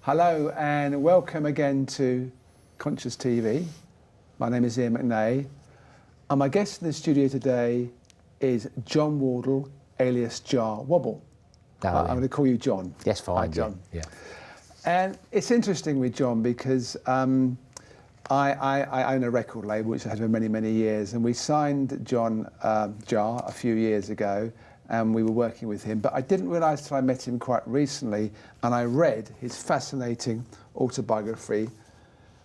Hello and welcome again to Conscious TV. My name is Iain McNay and my guest in the studio today is John Wobble, alias Jah Wobble. I'm going to call you John. Yes, fine. Hi, John. Yeah. And it's interesting with John because I own a record label which I had for many, many years, and we signed John Jah a few years ago, and we were working with him, but I didn't realise till I met him quite recently, and I read his fascinating autobiography,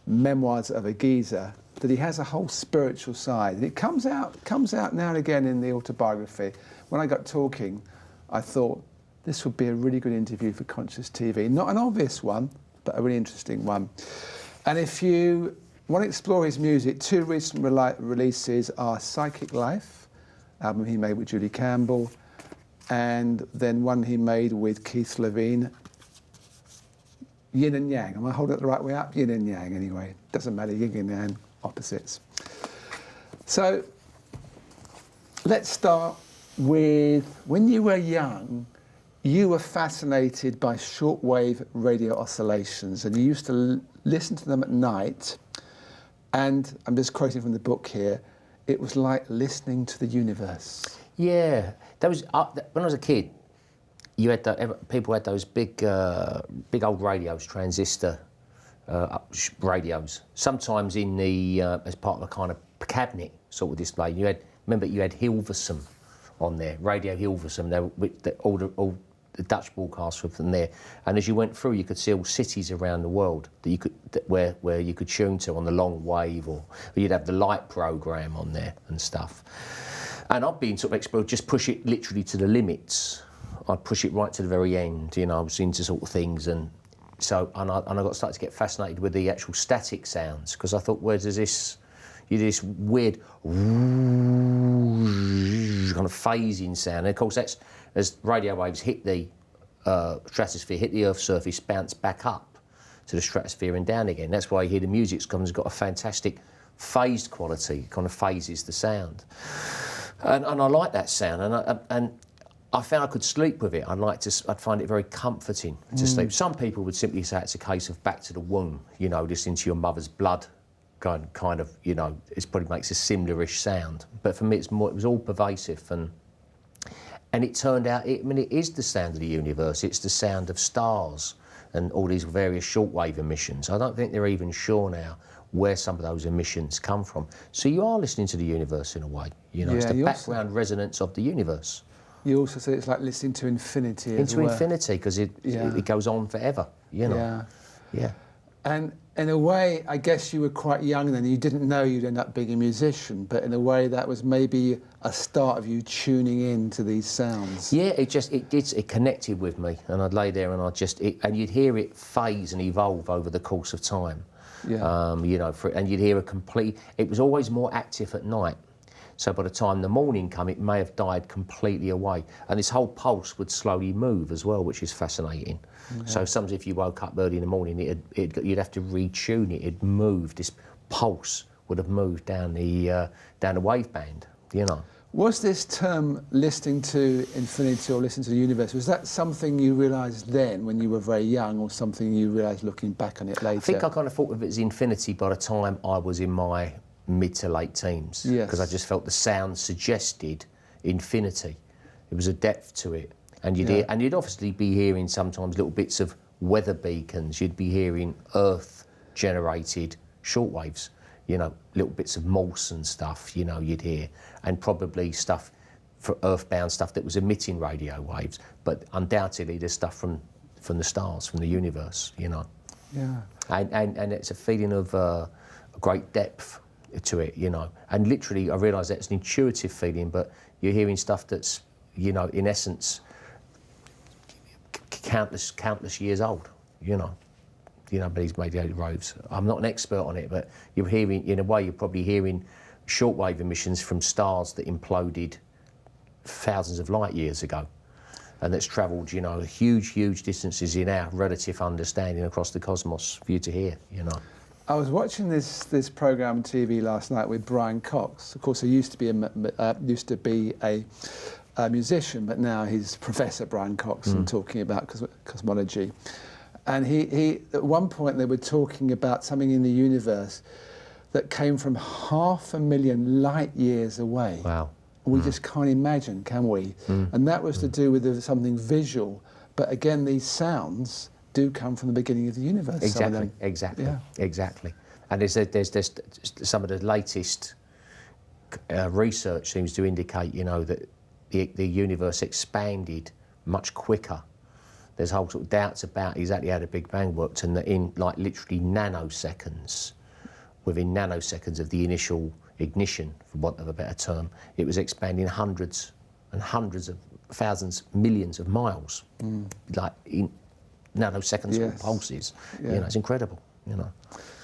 Memoirs of a Geezer, that he has a whole spiritual side. And it comes out now and again in the autobiography. When I got talking, I thought this would be a really good interview for Conscious TV. Not an obvious one, but a really interesting one. And if you want to explore his music, two recent releases are Psychic Life, album he made with Julie Campbell, and then one he made with Keith Levine, Yin and Yang. Am I holding it the right way up? Yin and Yang, anyway. Doesn't matter, yin and yang, opposites. So let's start with, when you were young, you were fascinated by shortwave radio oscillations, and you used to listen to them at night, and I'm just quoting from the book here, it was like listening to the universe. Yeah, that was when I was a kid. You had people had those big old radios, transistor radios. Sometimes in the as part of a kind of cabinet sort of display. You had Hilversum on there, Radio Hilversum. All the Dutch broadcasts were from there. And as you went through, you could see all cities around the world that you could where you could tune to on the long wave, or you'd have the light program on there and stuff. And I've been sort of explored, just push it literally to the limits. I'd push it right to the very end. You know, I was into sort of things, and so I started to get fascinated with the actual static sounds, because I thought, where does this? You do this weird kind of phasing sound. And of course, that's as radio waves hit the stratosphere, hit the Earth's surface, bounce back up to the stratosphere and down again. That's why you hear the music's got a fantastic phased quality. It kind of phases the sound. And I like that sound, and I found I could sleep with it. I'd find it very comforting to sleep. Some people would simply say it's a case of back to the womb, you know, listening to your mother's blood, kind of, you know, it probably makes a similar-ish sound. But for me, it was all pervasive, and it turned out, it is the sound of the universe. It's the sound of stars and all these various shortwave emissions. I don't think they're even sure now where some of those emissions come from. So you are listening to the universe in a way, you know, it's the background resonance of the universe. You also say it's like listening to infinity as well. Into infinity, because it goes on forever, you know. Yeah. And in a way, I guess you were quite young then, you didn't know you'd end up being a musician, but in a way that was maybe a start of you tuning in to these sounds. Yeah, it connected with me, and I'd lay there and and you'd hear it phase and evolve over the course of time. Yeah. You know, and you'd hear it was always more active at night. So by the time the morning came, it may have died completely away. And this whole pulse would slowly move as well, which is fascinating. Okay. So sometimes if you woke up early in the morning, you'd have to retune it. It'd move, this pulse would have moved down the wave band, you know. Was this term listening to infinity or listening to the universe, was that something you realised then when you were very young, or something you realised looking back on it later? I think I kind of thought of it as infinity by the time I was in my mid to late teens, because I just felt the sound suggested infinity. There was a depth to it, and you'd obviously be hearing sometimes little bits of weather beacons. You'd be hearing Earth-generated shortwaves, you know, little bits of Morse and stuff. You know, you'd hear, and probably stuff for earthbound stuff that was emitting radio waves. But undoubtedly, there's stuff from the stars, from the universe. You know. Yeah. And it's a feeling of great depth to it, you know, and literally I realise that's an intuitive feeling, but you're hearing stuff that's, you know, in essence, countless years old, you know, but these meditative waves. I'm not an expert on it, but you're hearing, in a way, you're probably hearing shortwave emissions from stars that imploded thousands of light years ago, and that's travelled, you know, huge distances in our relative understanding across the cosmos for you to hear, you know. I was watching this program on TV last night with Brian Cox. Of course, he used to be a musician, but now he's Professor Brian Cox and talking about cosmology. And he at one point they were talking about something in the universe that came from 500,000 light years away. Wow. We just can't imagine, can we? And that was to do with something visual. But again, these sounds do come from the beginning of the universe. Exactly, exactly, yeah. exactly. And there's some of the latest research seems to indicate, you know, that the universe expanded much quicker. There's whole sort of doubts about exactly how the Big Bang worked, and that in like literally nanoseconds, within nanoseconds of the initial ignition, for want of a better term, it was expanding hundreds and hundreds of thousands, millions of miles, like in nanoseconds Yes. pulses. Yeah. You know, it's incredible, you know.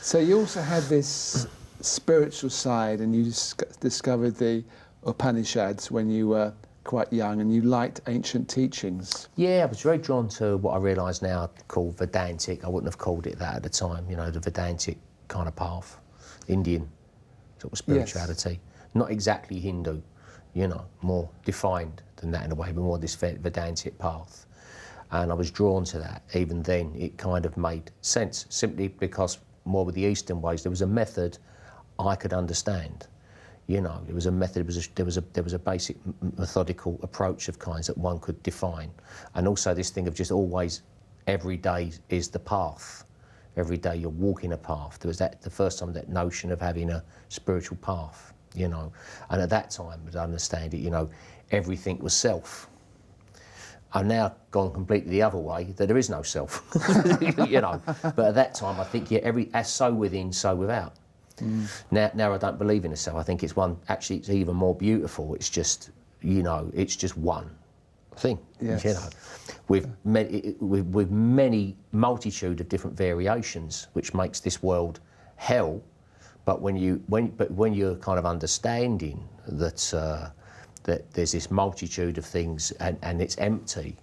So you also had this spiritual side, and you discovered the Upanishads when you were quite young, and you liked ancient teachings. Yeah, I was very drawn to what I realise now called Vedantic. I wouldn't have called it that at the time, you know, the Vedantic kind of path, Indian sort of spirituality. Yes. Not exactly Hindu, you know, more defined than that in a way, but more this Vedantic path. And I was drawn to that. Even then, it kind of made sense, simply because more with the Eastern ways, there was a method I could understand. You know, there was a method, there was a basic methodical approach of kinds that one could define. And also this thing of just always, every day is the path. Every day you're walking a path. There was the first time that notion of having a spiritual path, you know. And at that time, as I understand it, you know, everything was self. I've now gone completely the other way, that there is no self, you know. But at that time, I think, yeah, as so within, so without. Now I don't believe in a self. I think it's one, actually it's even more beautiful. It's just, you know, it's just one thing, yes. you know, with many multitude of different variations, which makes this world hell. But when you're kind of understanding that that there's this multitude of things and it's empty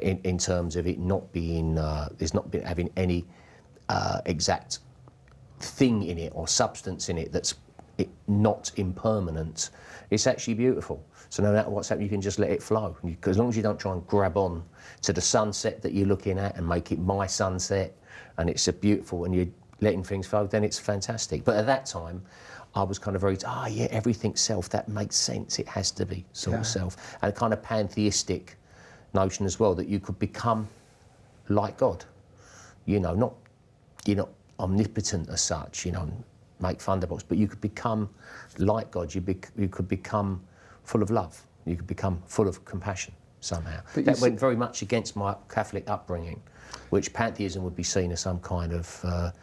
in terms of it not being having any exact thing in it or substance in it that's not impermanent, it's actually beautiful. So no matter what's happening, you can just let it flow. As long as you don't try and grab on to the sunset that you're looking at and make it my sunset, and it's a beautiful, and you're letting things flow, then it's fantastic. But at that time, I was kind of very, yeah, everything's self, that makes sense, it has to be sort of self. And a kind of pantheistic notion as well, that you could become like God. You know, you're not omnipotent as such, you know, make thunderbolts, but you could become like God. You could become full of love. You could become full of compassion somehow. But that went very much against my Catholic upbringing, which pantheism would be seen as some kind of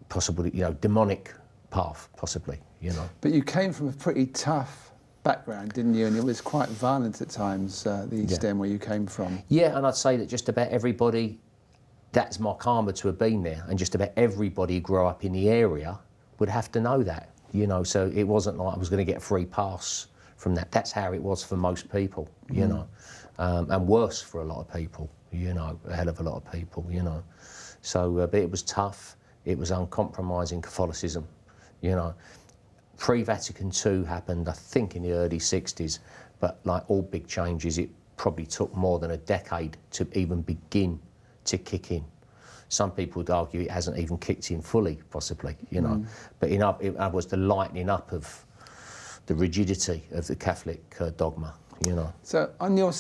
possible, you know, demonic path, possibly, you know. But you came from a pretty tough background, didn't you? And it was quite violent at times, the East End where you came from. Yeah, and I'd say that just about everybody, that's my karma to have been there, and just about everybody who grew up in the area would have to know that, you know. So it wasn't like I was going to get a free pass from that. That's how it was for most people, you know, and worse for a lot of people, you know, a hell of a lot of people, you know. So, but it was tough. It was uncompromising Catholicism, you know. Pre-Vatican II happened, I think, in the early 60s, but like all big changes, it probably took more than a decade to even begin to kick in. Some people would argue it hasn't even kicked in fully, possibly, you know. But it was the lightening up of the rigidity of the Catholic dogma, you know. So on your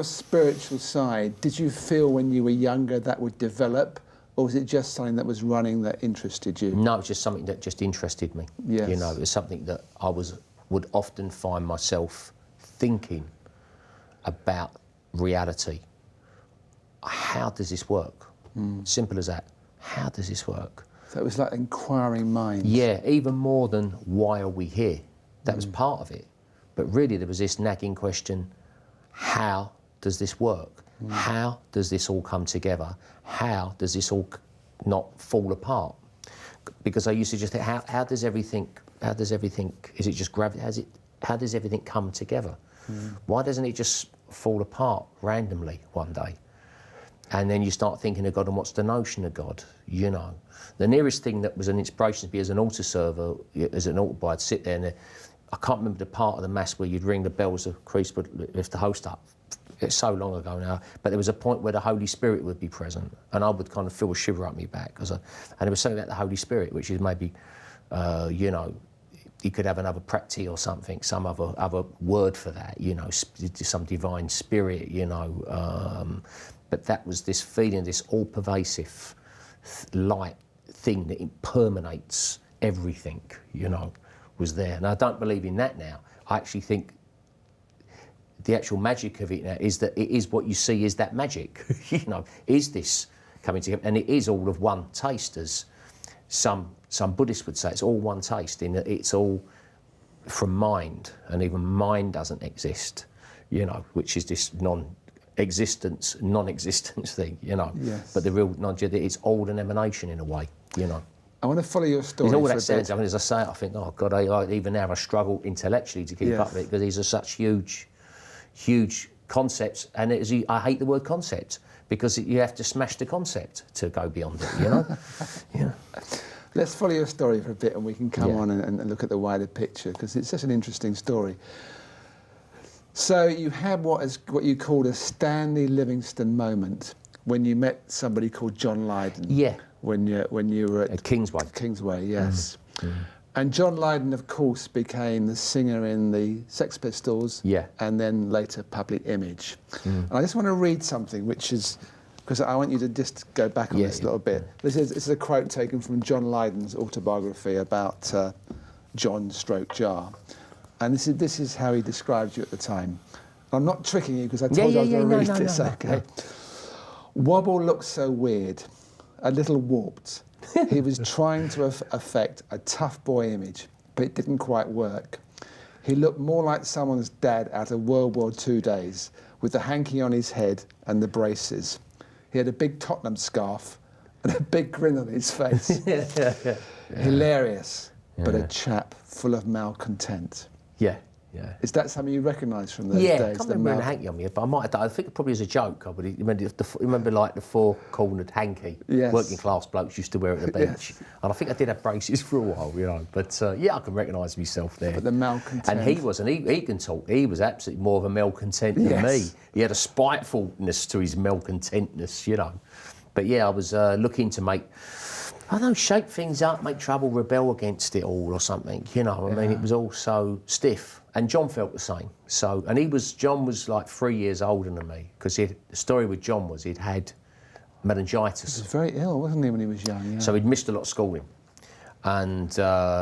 spiritual side, did you feel when you were younger that would develop, or was it just something that was running that interested you? No, it was just something that just interested me. Yes. You know, it was something that I would often find myself thinking about reality. How does this work? Simple as that. How does this work? So it was like inquiring minds. Yeah, even more than why are we here? That was part of it. But really there was this nagging question, how does this work? How does this all come together? How does this all not fall apart? Because I used to just think, how does everything, is it just gravity? How does everything come together? Why doesn't it just fall apart randomly one day? And then you start thinking of God, and what's the notion of God, you know? The nearest thing that was an inspiration to me as an altar server, as an altar boy, I'd sit there and I can't remember the part of the Mass where you'd ring the bells of Christ, but lift the host up, it's so long ago now, but there was a point where the Holy Spirit would be present, and I would kind of feel a shiver up my back, and there was something about the Holy Spirit, which is maybe, you know, you could have another practice or something, some other word for that, you know, some divine spirit, you know, but that was this feeling, this all-pervasive light thing that impermeates everything, you know, was there. And I don't believe in that now. I actually think the actual magic of it now is that it is what you see is that magic. You know, is this coming together? And it is all of one taste, as some Buddhists would say. It's all one taste, in that it's all from mind, and even mind doesn't exist, you know, which is this non-existence thing, you know. Yes. But the real knowledge, it's all an emanation in a way, you know. I want to follow your story. All for that a sounds, bit. I mean, as I say it, I think, oh God, even now I struggle intellectually to keep up with it, because these are such huge concepts, and I hate the word concept, because you have to smash the concept to go beyond it, you know? Yeah. Let's follow your story for a bit, and we can come on and look at the wider picture, because it's such an interesting story. So you had what you called a Stanley Livingstone moment when you met somebody called John Lydon. Yeah. When you were at Kingsway. Kingsway, yes. And John Lydon, of course, became the singer in the Sex Pistols, and then later Public Image. And I just want to read something, which is, because I want you to just go back on this a little bit. This is a quote taken from John Lydon's autobiography about John / Jah. And this is how he described you at the time. I'm not tricking you, because I told you I was going to read this, okay? Wobble looked so weird, a little warped. He was trying to affect a tough boy image, but it didn't quite work. He looked more like someone's dad out of World War II days, with the hanky on his head and the braces. He had a big Tottenham scarf and a big grin on his face. Hilarious, but a chap full of malcontent. Yeah. Is that something you recognise from those days? Yeah, I can't remember the hanky on me, but I might have done. I think it probably as a joke. I would remember like the four-cornered hanky working class blokes used to wear at the beach. And I think I did have braces for a while, you know. But yeah, I can recognise myself there. But the malcontent. And he can talk. He was absolutely more of a malcontent than me. He had a spitefulness to his malcontentness, you know. But yeah, I was looking to make, I don't know, shake things up, make trouble, rebel against it all or something, you know. I mean, it was all so stiff. And John felt the same. So, and John was like 3 years older than me, because the story with John was he'd had meningitis. He was very ill, wasn't he, when he was young? Yeah. So he'd missed a lot of schooling, and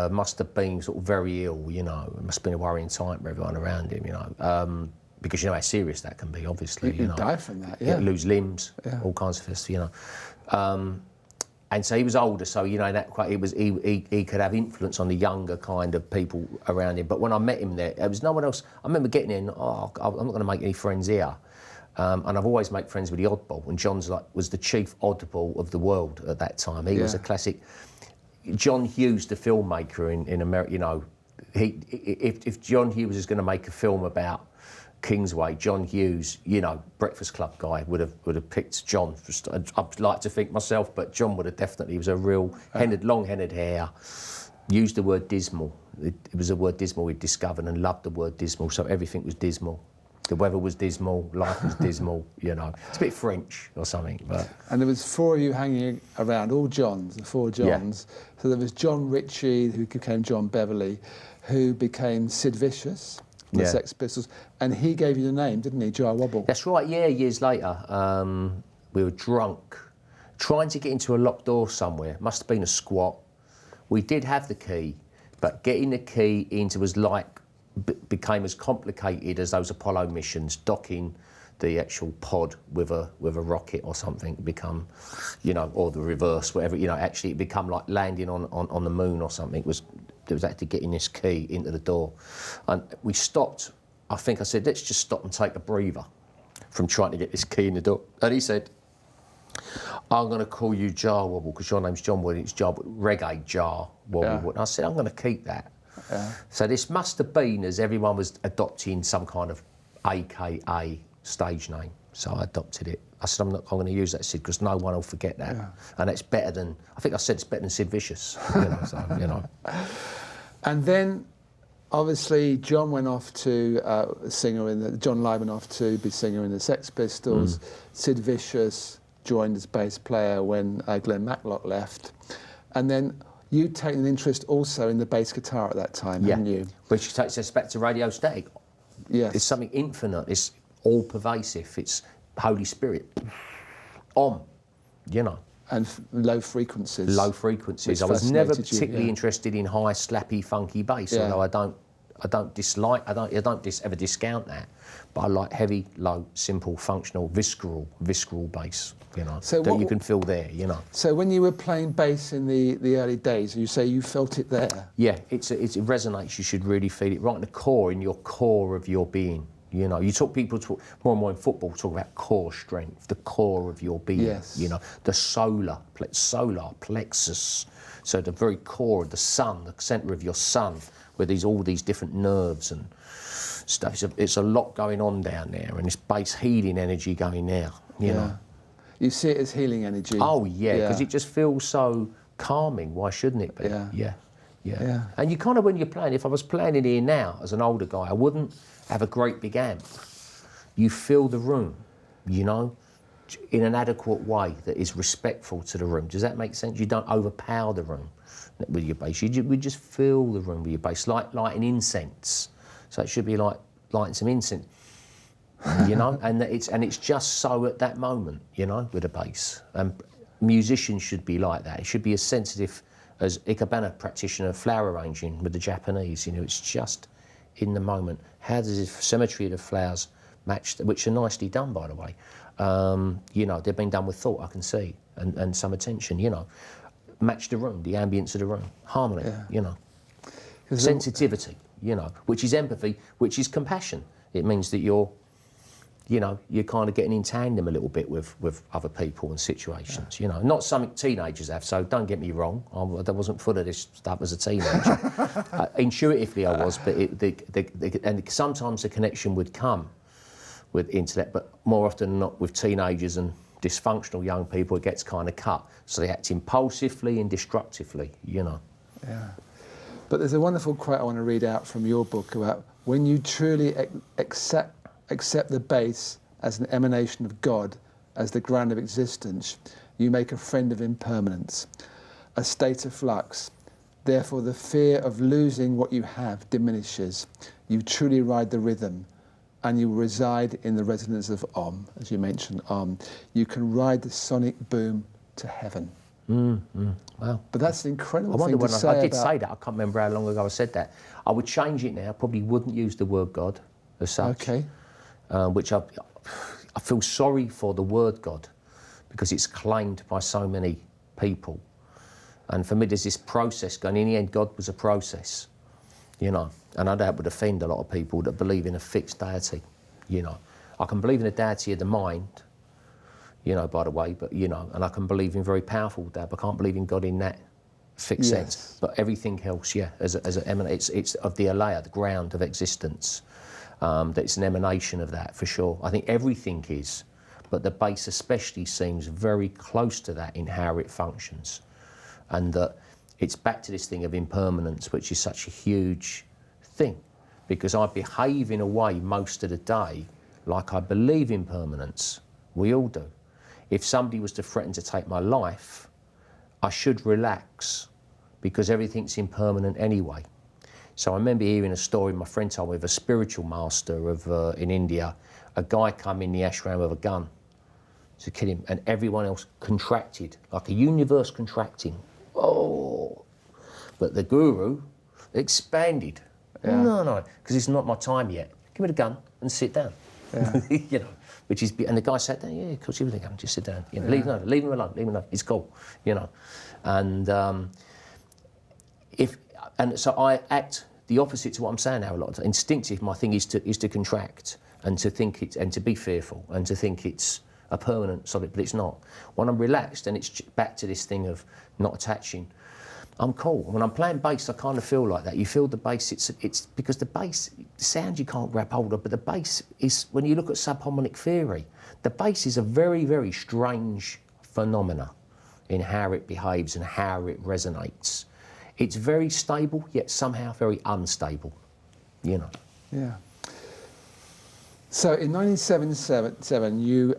must have been sort of very ill, you know. It must have been a worrying time for everyone around him, you know. Because you know how serious that can be, obviously. You know, die from that, you lose limbs, all kinds of stuff, you know. And so he was older, so you know he could have influence on the younger kind of people around him. But when I met him there was no one else. I remember getting in. Oh, I'm not going to make any friends here, and I've always made friends with the oddball. And John's was the chief oddball of the world at that time. He was a classic. John Hughes, the filmmaker in America, you know, if John Hughes is going to make a film about Kingsway, John Hughes, you know, Breakfast Club guy, would have picked John. I'd like to think myself, but John would have definitely. He was a real long-headed hair. Used the word dismal. It was a word dismal we'd discovered, and loved the word dismal. So everything was dismal. The weather was dismal. Life was dismal. You know, it's a bit French or something. But and there was 4 of you hanging around, all Johns, the 4 Johns. So there was John Ritchie, who became John Beverley, who became Sid Vicious. The Sex Pistols, and he gave you the name, didn't he, Jah Wobble? That's right. Yeah, years later, we were drunk, trying to get into a locked door somewhere. Must have been a squat. We did have the key, but getting the key into became as complicated as those Apollo missions, docking the actual pod with a rocket or something. Become, you know, or the reverse, whatever. You know, actually, it become like landing on the moon or something. There was actually getting this key into the door. And we stopped. I think I said, let's just stop and take a breather from trying to get this key in the door. And he said, I'm going to call you Jah Wobble, because your name's John Wobble, it's Jah, reggae Jah Wobble. And I said, I'm going to keep that. So this must have been as everyone was adopting some kind of AKA stage name. So I adopted it. I said, I'm going to use that, Sid, because no one will forget that. And it's better than, I think I said it's better than Sid Vicious. You know, so, you know. And then obviously, John went off to John Lydon went off to be singer in the Sex Pistols. Sid Vicious joined as bass player when Glenn Matlock left, and then you'd taken an interest also in the bass guitar at that time, hadn't you? Which takes us back to radio static. Yes. It's something infinite. It's all pervasive. It's Holy Spirit. Om, you know. And low frequencies. Low frequencies. Which I was never fascinated you, particularly interested in high, slappy, funky bass, although I don't ever discount that. But I like heavy, low, simple, functional, visceral bass, you know, So that you can feel there, you know. So when you were playing bass in the early days, you say you felt it there? Yeah, it resonates. You should really feel it right in the core, in your core of your being. You know, people talk more and more in football, talk about core strength, the core of your being. Yes. You know, the solar plexus. So the very core of the sun, the centre of your sun, where all these different nerves and stuff. It's a lot going on down there, and this base healing energy going there. You know. You see it as healing energy. Oh yeah, because it just feels so calming. Why shouldn't it be? Yeah. And you kind of, when you're playing, if I was playing in here now as an older guy, I wouldn't have a great big amp. You fill the room, you know, in an adequate way that is respectful to the room. Does that make sense? You don't overpower the room with your bass. We just fill the room with your bass, like lighting incense. So it should be like lighting some incense, you know, and it's just so at that moment, you know, with a bass. And musicians should be like that. It should be as sensitive as Ikebana practitioner flower arranging with the Japanese. You know, it's just in the moment. How does the symmetry of the flowers match, which are nicely done, by the way. You know, they've been done with thought, I can see, and some attention, you know. Match the room, the ambience of the room, harmony, you know. Sensitivity, you know, which is empathy, which is compassion. It means that you're kind of getting in tandem a little bit with other people and situations, you know. Not something teenagers have, so don't get me wrong. I wasn't full of this stuff as a teenager. Intuitively I was, but and sometimes the connection would come with intellect, but more often than not with teenagers and dysfunctional young people, it gets kind of cut. So they act impulsively and destructively, you know. Yeah. But there's a wonderful quote I want to read out from your book about when you truly accept the bass as an emanation of God, as the ground of existence, you make a friend of impermanence, a state of flux. Therefore, the fear of losing what you have diminishes. You truly ride the rhythm, and you reside in the resonance of Om, as you mentioned, Om. You can ride the sonic boom to heaven. Wow. But that's an incredible I thing to say. I did say that. I can't remember how long ago I said that. I would change it now. Probably wouldn't use the word God as such. Okay. Which I feel sorry for the word God, because it's claimed by so many people. And for me, there's this process going. In the end, God was a process, you know. And I know that would offend a lot of people that believe in a fixed deity, you know. I can believe in a deity of the mind, you know, by the way, but, you know, and I can believe in very powerful deity, but I can't believe in God in that fixed sense. But everything else, it's of the alaya, the ground of existence. That it's an emanation of that, for sure. I think everything is, but the bass especially seems very close to that in how it functions. And that it's back to this thing of impermanence, which is such a huge thing, because I behave in a way most of the day like I believe in permanence. We all do. If somebody was to threaten to take my life, I should relax, because everything's impermanent anyway. So I remember hearing a story my friend told me of a spiritual master in India. A guy come in the ashram with a gun to kill him, and everyone else contracted, like a universe contracting. Oh! But the guru expanded. Yeah. No, because it's not my time yet. Give me the gun and sit down. Yeah. You know, which is, and the guy sat down. Yeah, of course, give me the gun, just sit down. You know, leave him alone. It's cool. You know, and so I act the opposite to what I'm saying now a lot. Instinctive, my thing is to contract and to think and to be fearful and to think it's a permanent solid, but it's not. When I'm relaxed and it's back to this thing of not attaching, I'm cool. When I'm playing bass, I kind of feel like that. You feel the bass, it's because the bass, the sound you can't grab hold of, but the bass is, when you look at subharmonic theory, the bass is a very, very strange phenomena in how it behaves and how it resonates. It's very stable, yet somehow very unstable. you know. Yeah. So in 1977, you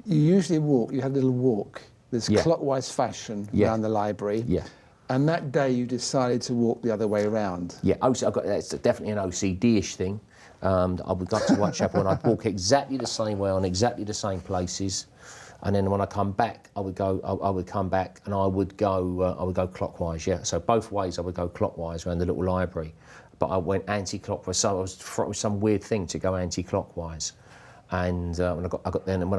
usually walk. You had a little walk, this clockwise fashion around the library. Yeah. And that day you decided to walk the other way around. Yeah, that's definitely an OCD-ish thing. I would go to Whitechapel and I'd walk exactly the same way on exactly the same places, and then when I come back, I would come back and I would go clockwise. Yeah, so both ways I would go clockwise around the little library, but I went anti-clockwise. So it was some weird thing to go anti-clockwise, and when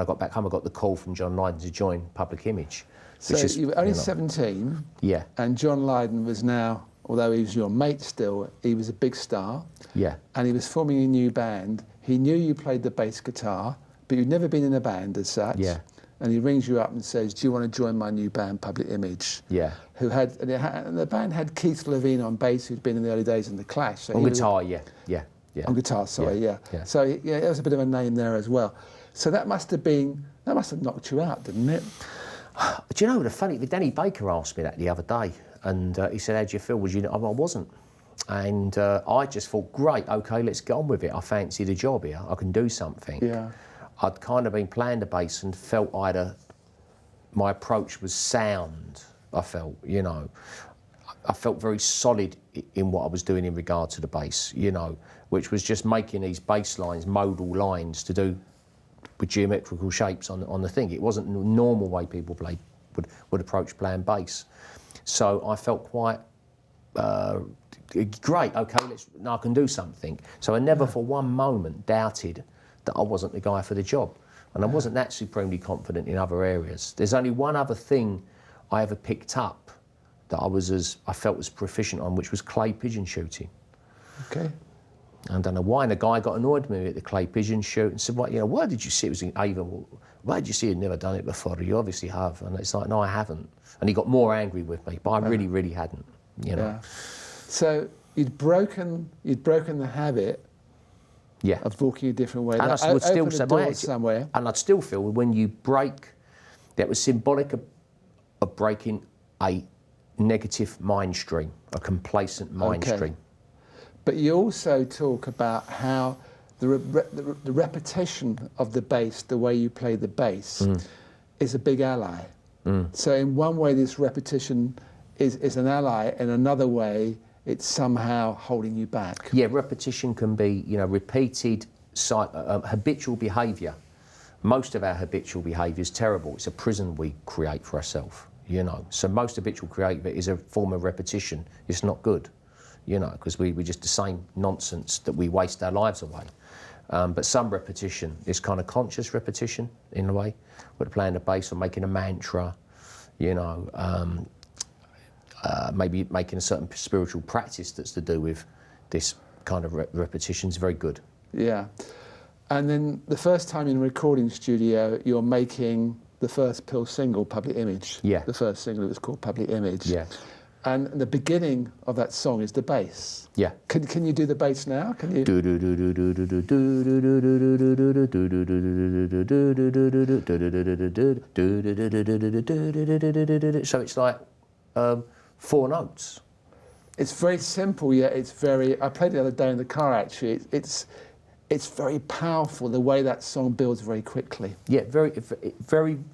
I got back home, I got the call from John Lydon to join Public Image. So you were only 17. Yeah. And John Lydon was now, although he was your mate still, he was a big star. Yeah. And he was forming a new band. He knew you played the bass guitar, but you'd never been in a band as such. Yeah. And he rings you up and says, "Do you want to join my new band, Public Image?" Yeah. And the band had Keith Levine on bass, who'd been in the early days in the Clash. So on guitar, yeah. On guitar, sorry, yeah. Yeah. So there was a bit of a name there as well. So that must have knocked you out, didn't it? Do you know the funny? Danny Baker asked me that the other day, and he said, "How do you feel?" I wasn't, and I just thought, "Great, okay, let's get on with it. I fancy the job here. I can do something." Yeah. I'd kind of been playing the bass and felt my approach was sound. I felt, I felt very solid in what I was doing in regard to the bass, which was just making these bass lines, modal lines to do with geometrical shapes on the thing. It wasn't the normal way people would approach playing bass. So I felt quite great. Okay, now I can do something. So I never for one moment doubted that I wasn't the guy for the job, and I wasn't that supremely confident in other areas. There's only one other thing I ever picked up that I felt was proficient on, which was clay pigeon shooting. Okay. I don't know why, and a guy got annoyed with me at the clay pigeon shoot and said, "Well, why did you see it was in Avon? Why did you see you'd never done it before? You obviously have." And it's like, "No, I haven't." And he got more angry with me, but I really, really hadn't. Yeah. So you'd broken the habit. Yeah. Of walking a different way. And I would still say, somewhere. And I'd still feel when you break, that was symbolic of breaking a negative mind stream, a complacent mind stream. But you also talk about how the repetition of the bass, the way you play the bass, is a big ally. So in one way, this repetition is an ally. In another way, it's somehow holding you back. Yeah, repetition can be, repeated habitual behaviour. Most of our habitual behaviour is terrible. It's a prison we create for ourselves, So most habitual behaviour is a form of repetition. It's not good, because we just the same nonsense that we waste our lives away. But some repetition is kind of conscious repetition in a way. We're playing the bass or making a mantra, maybe making a certain spiritual practice that's to do with this kind of repetition is very good. Yeah. And then the first time in a recording studio, you're making the first Pill single, Public Image. Yeah. The first single was called Public Image. Yeah. And the beginning of that song is the bass. Yeah. Can you do the bass now? Can you? So it's like 4 notes. It's very simple, yet it's very. I played it the other day in the car. Actually, it's very powerful. The way that song builds very quickly. Yeah, very.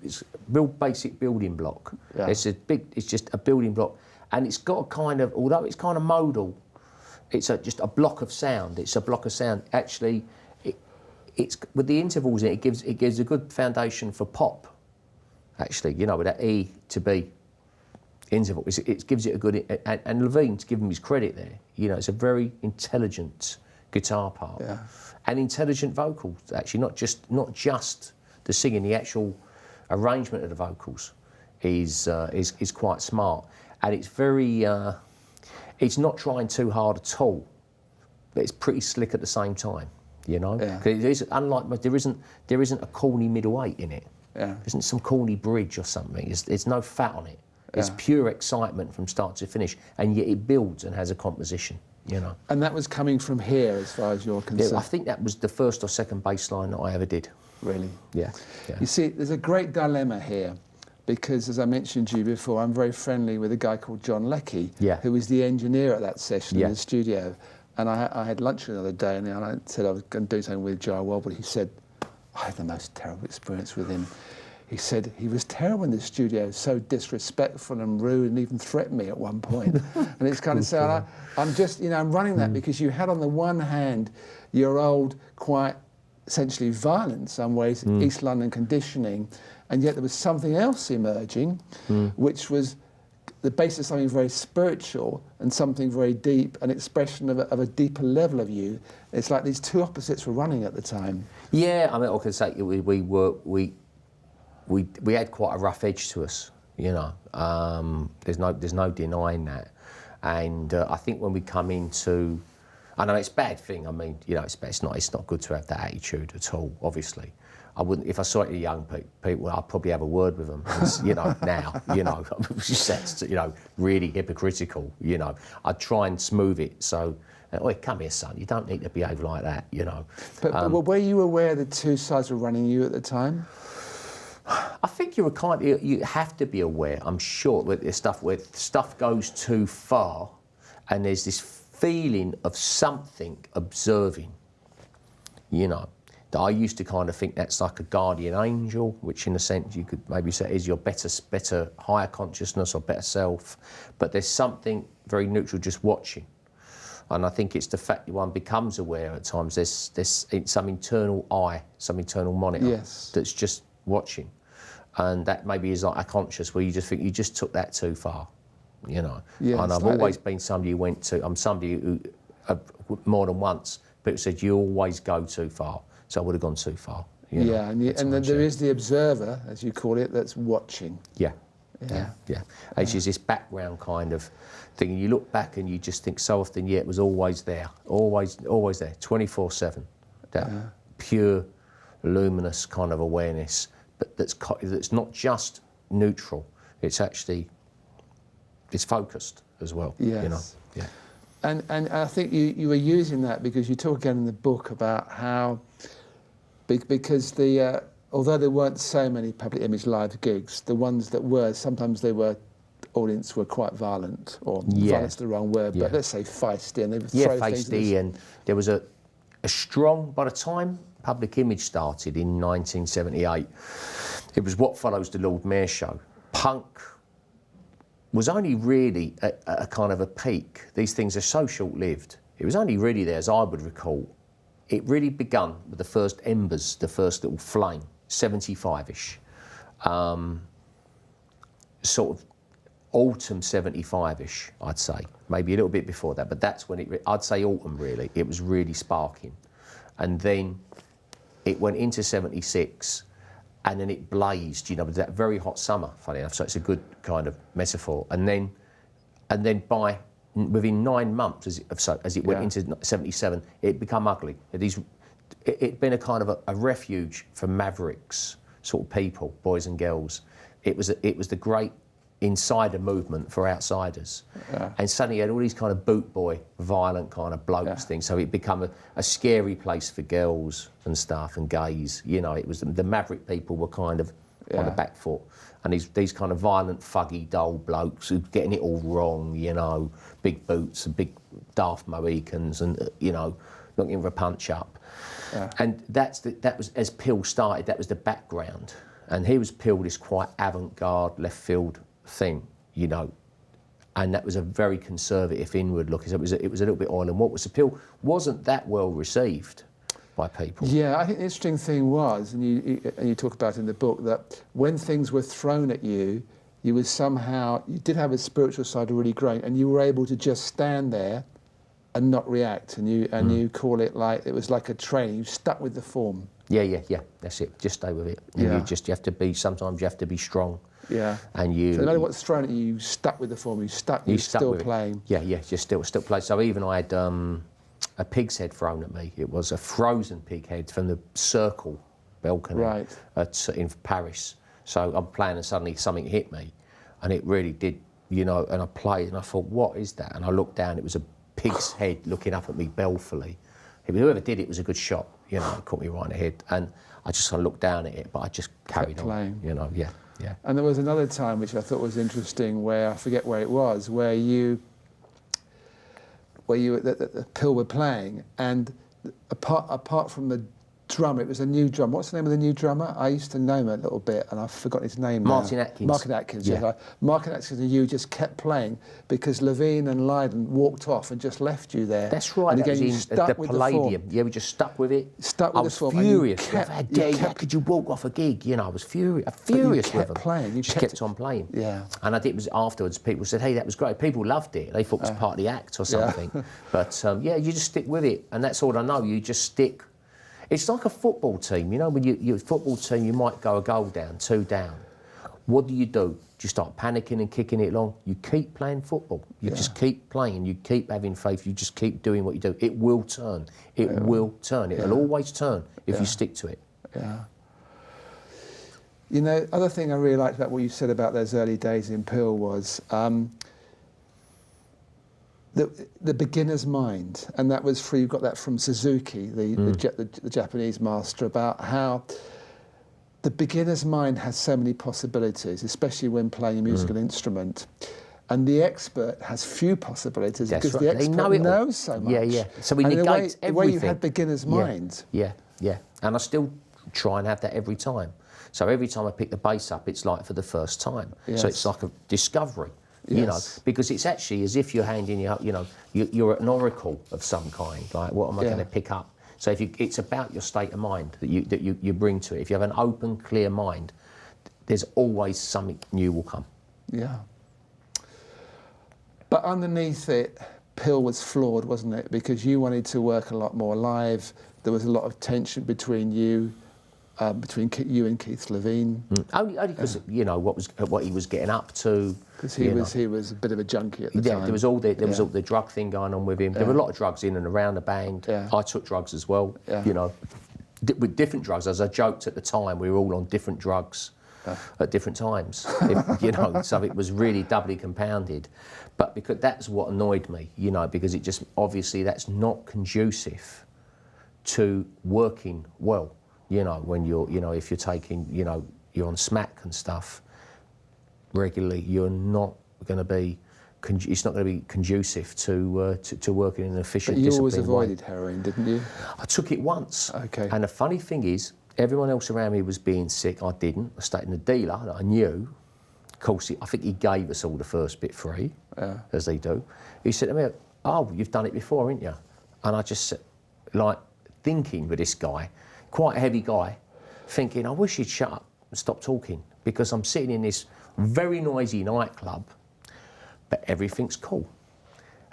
It's a real basic building block. Yeah. It's just a building block, and it's got a kind of. Although it's kind of modal, it's just a block of sound. It's a block of sound. Actually, it's with the intervals in it. It gives a good foundation for pop. Actually, with that E to B interval, it gives it a good, and Levine's given him his credit there. It's a very intelligent guitar part, and intelligent vocals. Actually, not just the singing, the actual arrangement of the vocals is quite smart, and it's very. It's not trying too hard at all, but it's pretty slick at the same time. Because it is unlike there isn't a corny middle eight in it. Yeah. There isn't some corny bridge or something. There's no fat on it. It's pure excitement from start to finish, and yet it builds and has a composition, And that was coming from here, as far as you're concerned. Yeah, I think that was the first or second bass line that I ever did. Really? Yeah. You see, there's a great dilemma here. because, as I mentioned to you before, I'm very friendly with a guy called John Lydon, Yeah. who was the engineer at that session Yeah. in the studio. And I had lunch the other day, and I said I was going to do something with Jah Wobble. He said, I had the most terrible experience with him. He said he was terrible in the studio, so disrespectful and rude, and even threatened me at one point. And it's kind of saying, I'm just, you know, I'm running that because you had on the one hand your old, quite essentially violent in some ways, East London conditioning, and yet there was something else emerging, which was the basis of something very spiritual and something very deep, an expression of a deeper level of you. It's like these two opposites were running at the time. Yeah, I mean, I can say we had quite a rough edge to us, you know. There's no denying that, and I think when we come into, I know it's a bad thing. I mean, you know, it's not good to have that attitude at all. Obviously, I wouldn't. If I saw it in young people, I'd probably have a word with them. You know, now, you know, that's, you know, really hypocritical. You know, I'd try and smooth it. So, oh, come here, son. You don't need to behave like that. You know. But were you aware the two sides were running you at the time? I think you have to be aware. I'm sure with this stuff, where stuff goes too far, and there's this feeling of something observing. You know, that I used to kind of think that's like a guardian angel, which in a sense you could maybe say is your better higher consciousness or better self. But there's something very neutral just watching. And I think it's the fact that one becomes aware at times. There's some internal eye, some internal monitor that's just watching. And that maybe is like a conscious where you just think you just took that too far, you know. Yeah, and I've always been somebody who went to, I'm somebody who, more than once, people said you always go too far. So I would have gone too far. You know, and then there is the observer, as you call it, that's watching. Yeah. It's just this background kind of thing. And you look back and you just think so often, it was always there, always there, 24/7. That pure, luminous kind of awareness, but that's not just neutral. It's actually, it's focused as well. Yes. You know. Yeah. And I think you were using that because you talk again in the book about how, because although there weren't so many public image live gigs, the ones that were, sometimes audience were quite violent, or violent's the wrong word, but let's say feisty, and they would throw things. Feisty, and there was a strong, by the time public image started in 1978, it was what follows the Lord Mayor show. Punk was only really at a kind of a peak. These things are so short-lived. It was only really there, as I would recall, it really begun with the first embers, the first little flame, 75-ish. Sort of autumn 75-ish, I'd say. Maybe a little bit before that, but that's when I'd say autumn really. It was really sparking. And then it went into 76, and then it blazed, you know, with that very hot summer, funny enough. So it's a good kind of metaphor. And then within 9 months, as it went into 77, it became ugly. It'd been a kind of a refuge for mavericks, sort of people, boys and girls. It was the great insider movement for outsiders. And suddenly you had all these kind of boot boy, violent kind of blokes things. So it became a scary place for girls and stuff, and gays. You know, it was the maverick people were kind of on the back foot. And these kind of violent, fuggy, dull blokes who getting it all wrong, you know, big boots and big daft Mohicans, and you know, looking for a punch up. And that was, as Peel started, that was the background. And he was Peel, this quite avant-garde, left field thing, you know, and that was a very conservative inward look. It was a little bit oil and what was Peel wasn't that well received by people. Yeah, I think the interesting thing was, and you talk about in the book, that when things were thrown at you, you did have a spiritual side really growing, and you were able to just stand there and not react, and you call it like, it was like a train, you stuck with the form. Yeah, that's it, just stay with it. And you have to be, sometimes you have to be strong. Yeah. And so no matter what's thrown at you, you stuck with the form, you stuck still playing. Yeah, just still playing. So even I had a pig's head thrown at me. It was a frozen pig head from the Circle balcony in Paris. So I'm playing and suddenly something hit me, and it really did, you know, and I played and I thought, what is that? And I looked down, it was a pig's head looking up at me balefully. Whoever did it was a good shot, you know, it caught me right in the head. And I just kind of looked down at it, but I just carried on, you know, Yeah. And there was another time which I thought was interesting, where I forget where it was, where the Pill were playing, and apart from the drummer, it was a new drummer. What's the name of the new drummer? I used to know him a little bit, and I've forgotten his name now. Martin Atkins. Martin Atkins, yeah. yes. Martin Atkins and you just kept playing because Levine and Lydon walked off and just left you there. That's right. And That again, you was in stuck the with Palladium. the form. Yeah, we just stuck with it. Stuck with I was the form. furious. How could you walk off a gig? You know, I was furious with them. Playing. You just kept on playing. Yeah. And I think it was afterwards, people said, hey, that was great. People loved it. They thought it was part of the act or something. Yeah. But yeah, you just stick with it. And that's all I know. You just stick. It's like a football team, you know, when you're a football team, you might go a goal down, 2 down. What do? Do you start panicking and kicking it along? You keep playing football. You just keep playing. You keep having faith. You just keep doing what you do. It will turn. It will turn. It'll always turn if you stick to it. Yeah. You know, other thing I really liked about what you said about those early days in Pill was the beginner's mind, and that was you got that from Suzuki, the Japanese master, about how the beginner's mind has so many possibilities, especially when playing a musical instrument. And the expert has few possibilities because the expert knows so much. Yeah, yeah. So we and negate everything. The way you had beginner's mind. Yeah, yeah. And I still try and have that every time. So every time I pick the bass up, it's like for the first time. Yes. So it's like a discovery. Yes. You know, because it's actually as if you're handing you're an oracle of some kind. Like, what am I going to pick up? So it's about your state of mind that you bring to it. If you have an open, clear mind, there's always something new will come. Yeah. But underneath it, Pill was flawed, wasn't it? Because you wanted to work a lot more live. There was a lot of tension between you and Keith Levine. Only because you know what he was getting up to. Because he was a bit of a junkie at the time. There was all the drug thing going on with him. There were a lot of drugs in and around the band. Yeah. I took drugs as well. Yeah. You know, with different drugs. As I joked at the time, we were all on different drugs at different times. You know, so it was really doubly compounded. But because that's what annoyed me. You know, because it just obviously that's not conducive to working well. You know, when if you're taking, you're on smack and stuff regularly, you're not going to be, it's not going to be conducive to working in an efficient, disciplined way. But you always avoided heroin, didn't you? I took it once. Okay. And the funny thing is, everyone else around me was being sick. I didn't. I stayed in the dealer that I knew. Of course, I think he gave us all the first bit free, as they do. He said to me, "Oh, you've done it before, haven't you?" And I just like thinking with this guy. Quite a heavy guy, thinking, I wish he'd shut up and stop talking because I'm sitting in this very noisy nightclub, but everything's cool.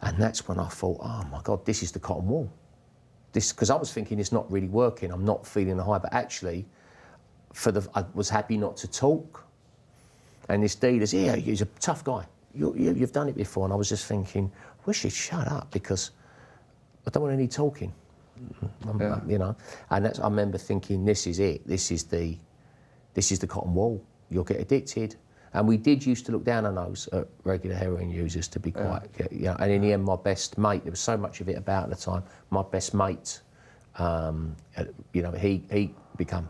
And that's when I thought, oh my God, this is the cotton wool. Because I was thinking it's not really working, I'm not feeling the high, but actually, I was happy not to talk. And this dealer's, he's a tough guy. You've done it before. And I was just thinking, I wish he'd shut up because I don't want any talking. You know, and I remember thinking, this is it. This is the cotton wool. You'll get addicted. And we did used to look down our nose at regular heroin users, to be quite, And in the end, my best mate, there was so much of it about at the time. My best mate, he became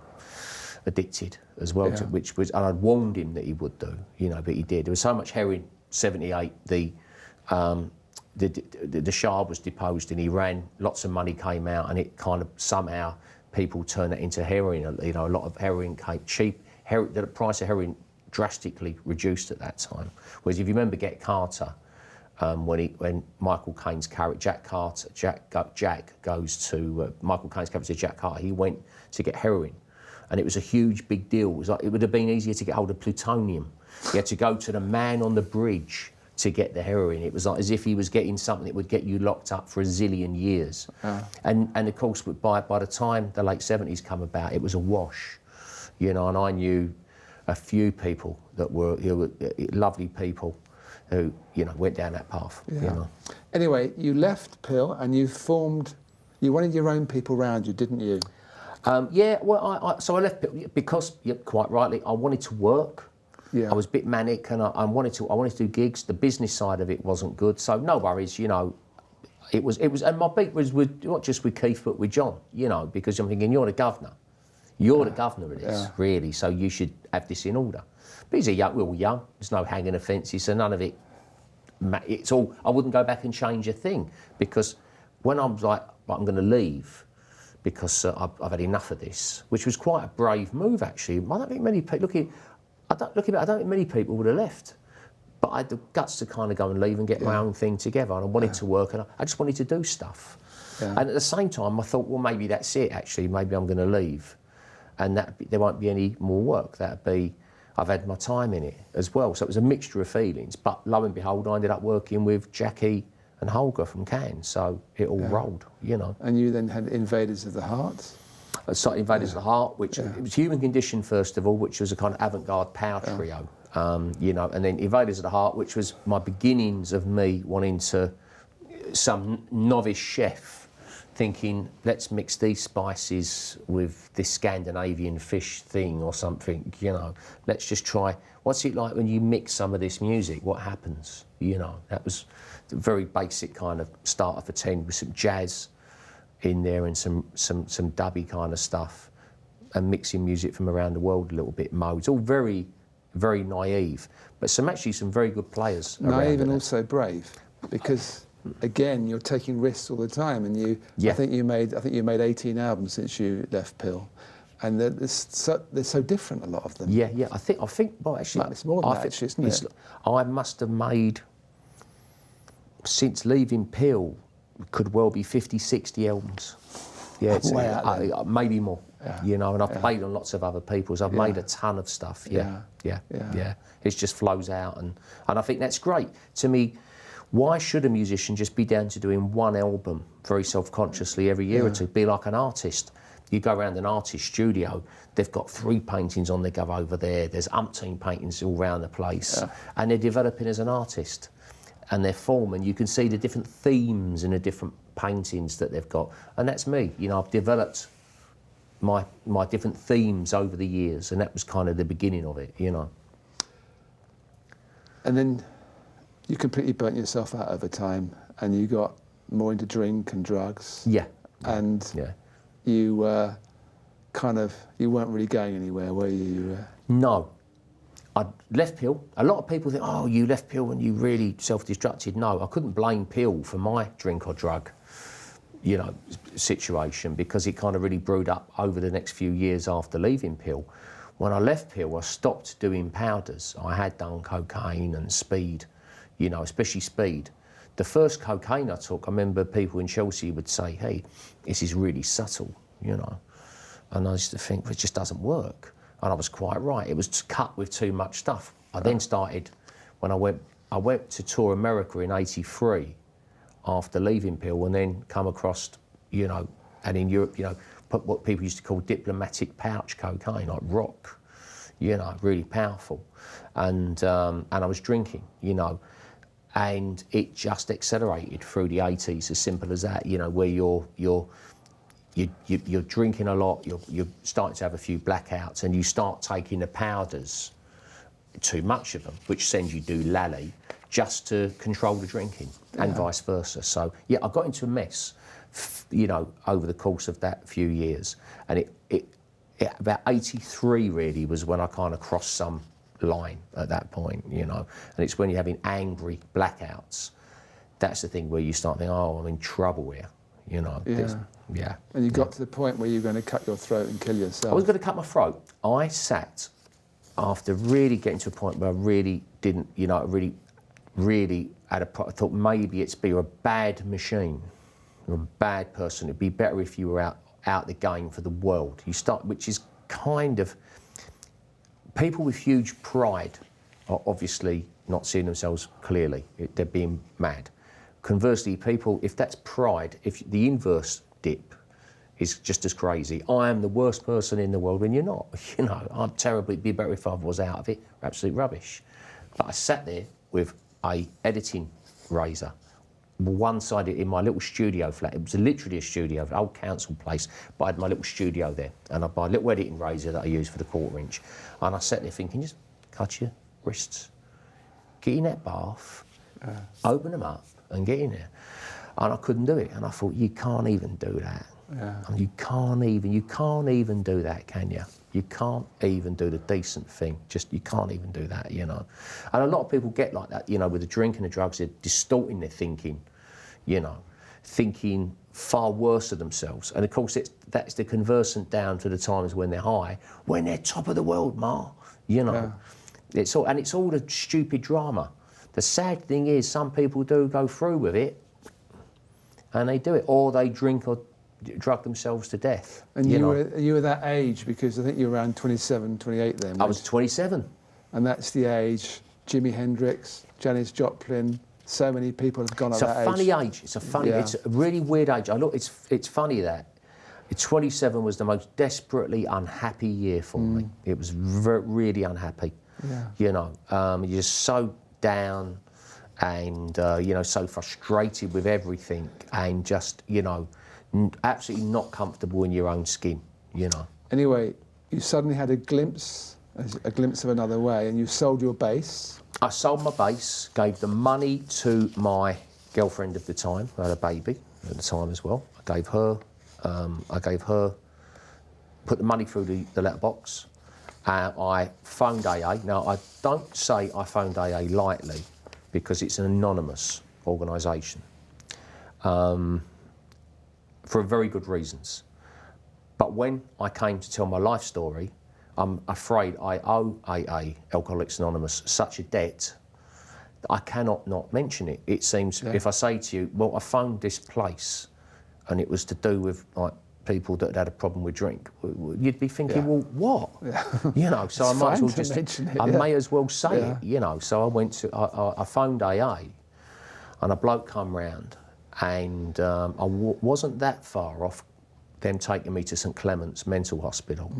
addicted as well, which was, and I'd warned him that he would do, but he did. There was so much heroin. 78, the Shah was deposed in Iran, lots of money came out, and it kind of somehow people turned it into heroin. A lot of heroin came cheap. The price of heroin drastically reduced at that time. Whereas if you remember Get Carter, when Michael Caine's character, Jack goes to Michael Caine's character, Jack Carter, he went to get heroin. And it was a huge, big deal. It would have been easier to get hold of plutonium. You had to go to the man on the bridge to get the heroin. It was like as if he was getting something that would get you locked up for a zillion years. And of course, by the time the late 70s come about, it was a wash, and I knew a few people that were lovely people who, went down that path. Anyway, you left Pill and you wanted your own people around you, didn't you? So I left Pill because, quite rightly, I wanted to work. Yeah. I was a bit manic, and I wanted to do gigs. The business side of it wasn't good, so no worries. It was, and my beat was with not just with Keith but with John. Because I'm thinking you're the governor, You're the governor of this, really, so you should have this in order. But we're all young, there's no hanging offences, so none of it, it's all, I wouldn't go back and change a thing, because when I was like, I'm going to leave, because I've had enough of this, which was quite a brave move, actually. I don't think many people, I don't think many people would have left. But I had the guts to kind of go and leave and get my own thing together, and I wanted to work, and I just wanted to do stuff. Yeah. And at the same time, I thought, well, maybe that's it, actually. Maybe I'm going to leave, and there won't be any more work. I've had my time in it as well. So it was a mixture of feelings. But lo and behold, I ended up working with Jackie and Holger from Cannes, so it all rolled, you know. And you then had Invaders of the Heart? I started Invaders of the Heart, which it was Human Condition, first of all, which was a kind of avant-garde power trio. You know, and then Invaders of the Heart, which was my beginnings of me wanting to, some novice chef, thinking, let's mix these spices with this Scandinavian fish thing or something, you know. Let's just try, what's it like when you mix some of this music? What happens? You know, that was a very basic kind of starter for 10 with some jazz in there and some dubby kind of stuff, and mixing music from around the world a little bit, modes, all very naive, but some very good players. Naive and also brave, because again, you're taking risks all the time, and you. I think you made 18 albums since you left Pill, and they're so different, a lot of them. Yeah. I think. Well, actually, it's more than that, actually, isn't it? I must have made, since leaving Pill, could well be 50, 60 albums. Yeah, maybe more. Yeah. You know, and I've played on lots of other people's. I've made a ton of stuff. Yeah. It just flows out, and I think that's great. To me, why should a musician just be down to doing one album very self-consciously every year or two? Be like an artist. You go around an artist studio, they've got 3 paintings on the go over there. There's umpteen paintings all around the place, and they're developing as an artist, and they're forming. You can see the different themes in the different paintings that they've got, and that's me. You know, I've developed my different themes over the years, and that was kind of the beginning of it, you know. And then you completely burnt yourself out over time, and you got more into drink and drugs. Yeah. And you you weren't really going anywhere, were you? No. I left Pill. A lot of people think, oh, you left Pill when you really self-destructed. No, I couldn't blame Pill for my drink or drug, you know, situation, because it kind of really brewed up over the next few years after leaving Pill. When I left Pill, I stopped doing powders. I had done cocaine and speed, you know, especially speed. The first cocaine I took, I remember people in Chelsea would say, hey, this is really subtle, you know. And I used to think, well, it just doesn't work. And I was quite right. It was cut with too much stuff. I then started, when I went to tour America in '83 after leaving Pill, and then come across, you know, and in Europe, you know, put what people used to call diplomatic pouch cocaine, like rock, you know, really powerful. And I was drinking, you know, and it just accelerated through the '80s, as simple as that, you know, where you're drinking a lot, you're starting to have a few blackouts, and you start taking the powders, too much of them, which sends you doolally, just to control the drinking, and vice versa. So, yeah, I got into a mess, you know, over the course of that few years. And it about '83 really was when I kind of crossed some line at that point, you know. And it's when you're having angry blackouts, that's the thing where you start thinking, oh, I'm in trouble here. You know, And you got to the point where you were going to cut your throat and kill yourself. I was going to cut my throat. I sat, after really getting to a point where I really didn't, you know, really I thought maybe you're a bad machine, you're a bad person. It'd be better if you were out the game for the world. Which is kind of, people with huge pride are obviously not seeing themselves clearly. They're being mad. Conversely, people, if that's pride, if the inverse dip is just as crazy, I am the worst person in the world when you're not. You know, I'm terrible, it'd be better if I was out of it, absolute rubbish. But I sat there with a editing razor, one-sided in my little studio flat. It was literally a studio, an old council place, but I had my little studio there, and I buy a little editing razor that I use for the 1/4 inch. And I sat there thinking, just cut your wrists, get in that bath, open them up, and get in there. And I couldn't do it. And I thought, you can't even do that. Yeah. And you can't even do that, can you? You can't even do the decent thing. You can't even do that, you know. And a lot of people get like that, you know, with the drink and the drugs, they're distorting their thinking, you know, thinking far worse of themselves. And of course, that's the conversant down to the times when they're high, when they're top of the world, ma, you know. Yeah. It's all the stupid drama. The sad thing is, some people do go through with it, and they do it, or they drink or drug themselves to death. And you were that age, because I think you were around 27, 28 then. I was 27. And that's the age. Jimi Hendrix, Janis Joplin, so many people have gone at that age. It's a funny age. It's a really weird age. It's funny that 27 was the most desperately unhappy year for me. It was really unhappy. Yeah. You know, you're just so down and, you know, so frustrated with everything and just, you know, absolutely not comfortable in your own skin, you know. Anyway, you suddenly had a glimpse of another way, and you sold your bass. I sold my bass, gave the money to my girlfriend of the time, who had a baby at the time as well. I gave her, put the money through the letterbox, and I phoned AA. Now, I don't say I phoned AA lightly, because it's an anonymous organisation. For very good reasons. But when I came to tell my life story, I'm afraid I owe AA, Alcoholics Anonymous, such a debt that I cannot not mention it. It seems, if I say to you, well, I phoned this place and it was to do with like people that had a problem with drink, you'd be thinking, well, what? Yeah. You know, so I might as well just mention it, may as well say it, you know. So I went to, I phoned AA, and a bloke come round, and I wasn't that far off them taking me to St Clement's Mental Hospital,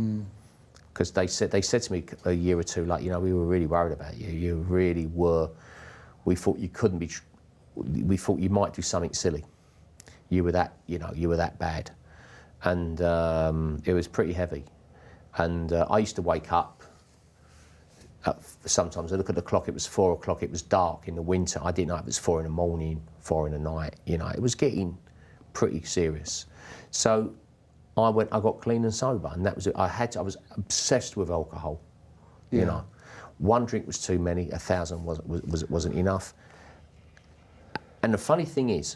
because they said to me a year or two later, you know, we were really worried about you. You really were. We thought you couldn't be. We thought you might do something silly. You were that, you know, you were that bad, and it was pretty heavy. And I used to wake up. Sometimes I look at the clock, it was 4 o'clock, it was dark in the winter. I didn't know if it was 4 in the morning, 4 in the night, you know, it was getting pretty serious. So I got clean and sober, and that was it. I was obsessed with alcohol, you know. One drink was too many, 1,000 wasn't enough. And the funny thing is,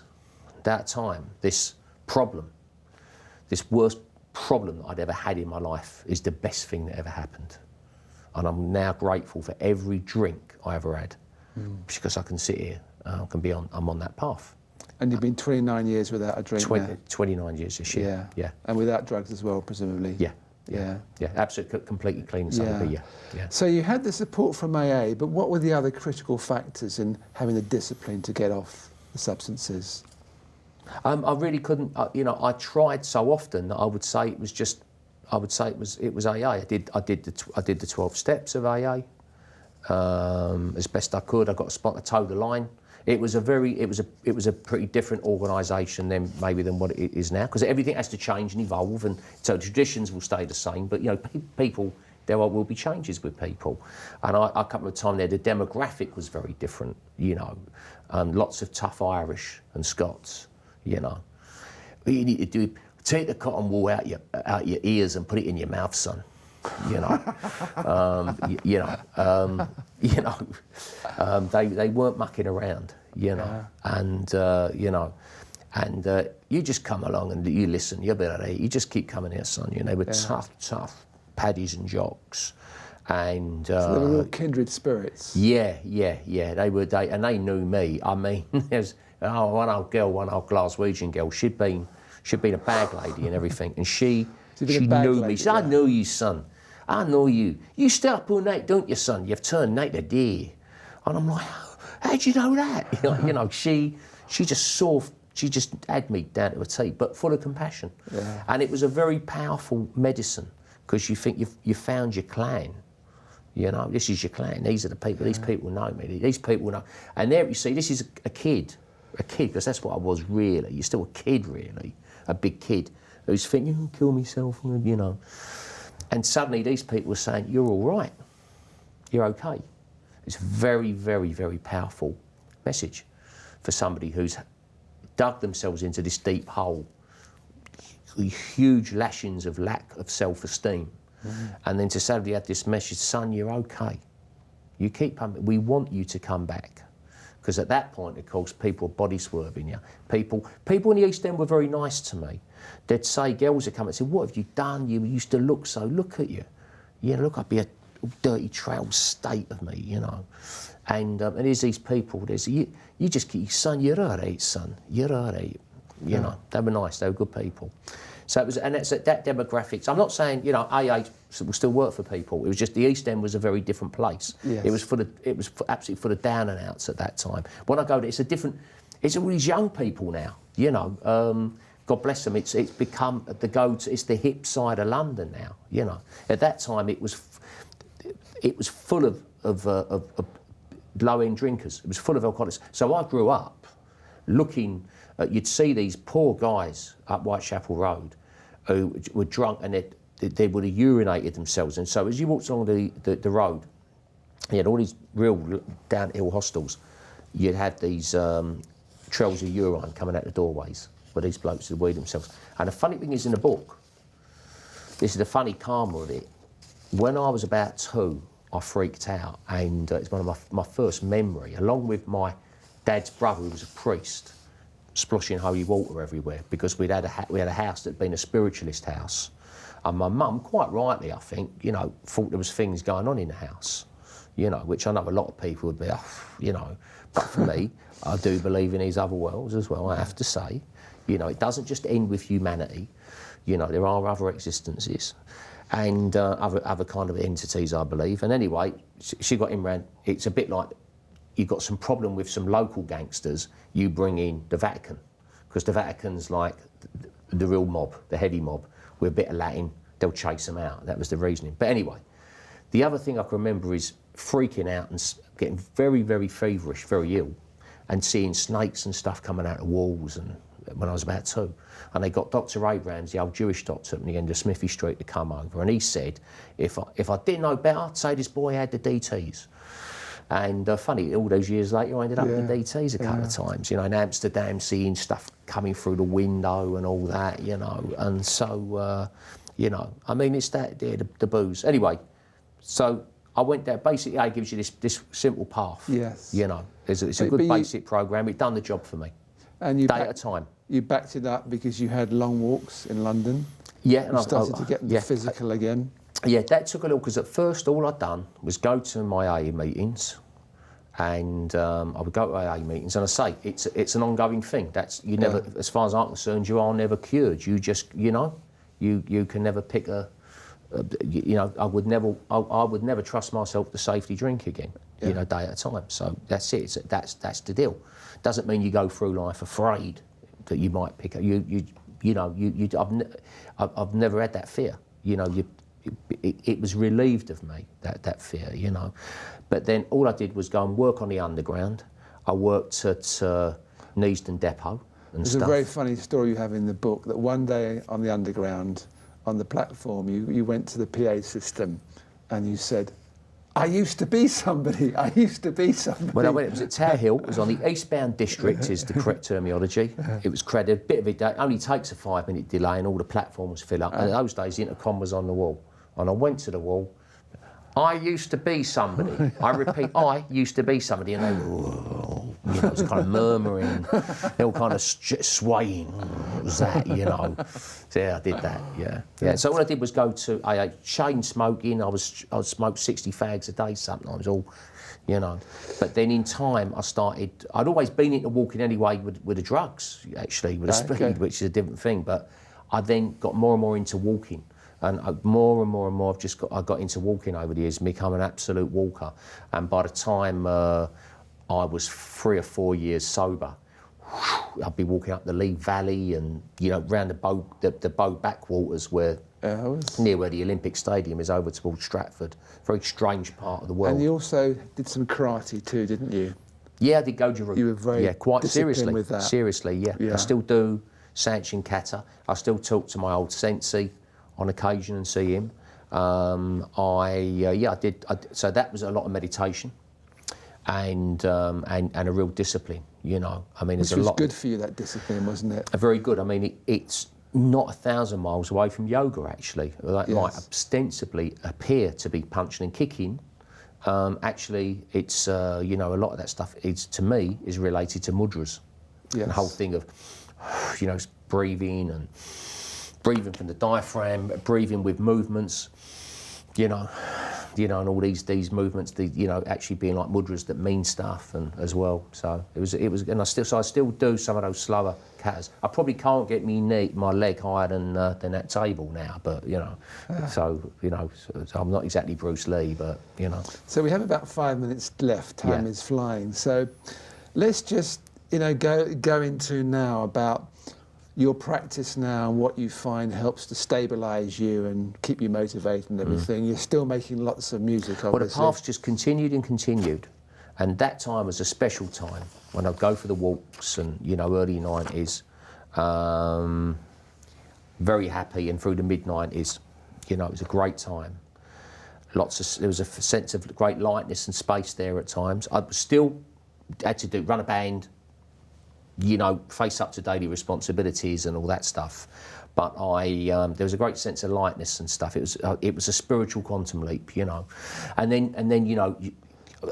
that time, this worst problem that I'd ever had in my life is the best thing that ever happened. And I'm now grateful for every drink I ever had, because I can sit here, I'm on that path. And you've been 29 years without a drink 29 years this year. Yeah. And without drugs as well, presumably. Yeah, absolutely, completely clean and sober, yeah. So you had the support from AA, but what were the other critical factors in having the discipline to get off the substances? I really couldn't, you know, I tried so often that I would say it was AA. I did the 12 steps of AA as best I could. I got a spot to toe the line. It was a pretty different organisation than what it is now, because everything has to change and evolve, and so traditions will stay the same. But you know, people, there will be changes with people, and a couple of times there, the demographic was very different. You know, lots of tough Irish and Scots. You know, what you need to do. Take the cotton wool out your ears and put it in your mouth, son. You know, they weren't mucking around. You know, and you know, and you just come along and you listen. You're better. You just keep coming here, son. You know, they were tough paddies and jocks, and so they were real kindred spirits. Yeah. They were. And they knew me. I mean, there's one old Glaswegian girl. She'd been a bag lady and everything, and she knew me. She said, I know you, son. I know you. You stay up all night, don't you, son? You've turned night to day. And I'm like, how'd you know that? You know, she just had me down to a T, but full of compassion. Yeah. And it was a very powerful medicine, because you think you found your clan. You know, this is your clan. These are the people. These people know me. These people know. And there you see, this is a kid, because that's what I was really. You're still a kid, really. A big kid who's thinking, I'll kill myself, you know. And suddenly these people are saying, you're all right, you're okay. It's a very, very, very powerful message for somebody who's dug themselves into this deep hole. huge lashings of lack of self-esteem. And then to suddenly have this message, son, you're okay. You keep coming. We want you to come back. Because at that point, of course, people were body swerving you. People in the East End were very nice to me. They'd say, girls would come and say, what have you done? You used to look so, look at you. Yeah, look, I'd be a dirty trail state of me, you know. And there's these people, you just keep, son, you're all right, son. You're all right. You know, they were nice, they were good people. So it was, and that's that demographics. I'm not saying, you know, AA will still work for people. It was just the East End was a very different place. Yes. It was absolutely full of down and outs at that time. When I go there, it's all these young people now, you know. God bless them. It's become it's the hip side of London now, you know. At that time, it was full of low-end drinkers. It was full of alcoholics. So I grew up looking. You'd see these poor guys up Whitechapel Road who were drunk and they would have urinated themselves. And so as you walked along the road, you had all these real downhill hostels. You'd have these trails of urine coming out the doorways where these blokes would weed themselves. And the funny thing is in the book, this is the funny karma of it. When I was about 2, I freaked out, and it's one of my first memory, along with my dad's brother who was a priest, sploshing holy water everywhere, because we had a house that had been a spiritualist house, and my mum, quite rightly I think, you know, thought there was things going on in the house, you know, which I know a lot of people would be, you know, but for me, I do believe in these other worlds as well, I have to say. You know, it doesn't just end with humanity, you know, there are other existences and other kind of entities, I believe. And anyway, she got in round, it's a bit like you've got some problem with some local gangsters, you bring in the Vatican, because the Vatican's like the real mob, the heavy mob, with a bit of Latin, they'll chase them out. That was the reasoning. But anyway, the other thing I can remember is freaking out and getting very, very feverish, very ill, and seeing snakes and stuff coming out of walls, and when I was about 2. And they got Dr. Abrams, the old Jewish doctor at the end of Smithy Street, to come over, and he said, if I didn't know better, I'd say this boy had the DTs. And funny, all those years later, I ended up with the DTs a couple of times, you know, in Amsterdam, seeing stuff coming through the window and all that, you know. And so, you know, I mean, it's that, the booze. Anyway, so I went there. Basically, it gives you this simple path. Yes. You know, it's a good basic program. It done the job for me. And you day at a time. You backed it up because you had long walks in London. Yeah. And you started to get the physical again. Yeah, that took a little, because at first all I'd done was go to my AA meetings, and I would go to AA meetings, and I say, it's an ongoing thing. That's, you never, as far as I'm concerned, you are never cured. You just, you know, you can never pick you know, I would never trust myself to safely drink again, you know, day at a time. So that's it, that's the deal. Doesn't mean you go through life afraid that you might pick up, I've never had that fear, you know, it was relieved of me, that fear, you know. But then all I did was go and work on the underground. I worked at Neasden Depot and There's stuff. a very funny story you have in the book, that one day on the underground, on the platform, you went to the PA system and you said, I used to be somebody, I used to be somebody. Well, it was at Tower Hill, it was on the eastbound district, is the correct terminology. It was credited, a bit of it only takes a 5-minute delay and all the platforms fill up. And in those days, the intercom was on the wall. And I went to the wall. I used to be somebody. I repeat, I used to be somebody. And they were, you know, it was kind of murmuring. They were kind of swaying. What was that, you know? So yeah, I did that, yeah. So all I did was go to, I ate chain smoking. I'd smoke 60 fags a day sometimes, all, you know. But then in time, I'd always been into walking anyway with the drugs, actually, with the speed, which is a different thing. But I then got more and more into walking. And more and more, I got into walking over the years, become an absolute walker. And by the time I was 3 or 4 years sober, I'd be walking up the Lee Valley and, you know, round the Bow backwaters near where the Olympic Stadium is, over towards Stratford. Very strange part of the world. And you also did some karate too, didn't you? Yeah, I did Goju-ryu. You were very quite seriously with that. Seriously, yeah. I still do Sanchin Kata. I still talk to my old sensei on occasion and see him. I did. So that was a lot of meditation, and a real discipline. You know, I mean, Which was good for you, that discipline, wasn't it? Very good. I mean, it's not 1,000 miles away from yoga, actually. That might Yes. ostensibly appear to be punching and kicking. Actually, it's, you know, a lot of that stuff is, to me, is related to mudras. Yes. The whole thing of, you know, breathing and breathing from the diaphragm, breathing with movements, you know, and all these movements, you know, actually being like mudras that mean stuff, and as well. So it was, and I still do some of those slower katas. I probably can't get my leg higher than that table now, but you know, so you know, so I'm not exactly Bruce Lee, but you know. So we have about 5 minutes left. Time Yeah. is flying. So let's just, you know, go into now about your practice now and what you find helps to stabilise you and keep you motivated and everything. You're still making lots of music, obviously. Well, the path's just continued and continued, and that time was a special time when I'd go for the walks and, you know, early 90s, very happy, and through the mid-90s, you know, it was a great time. There was a sense of great lightness and space there at times. I still had to run a band, you know, face up to daily responsibilities and all that stuff. But there was a great sense of lightness and stuff. It was a spiritual quantum leap, you know. And then you know,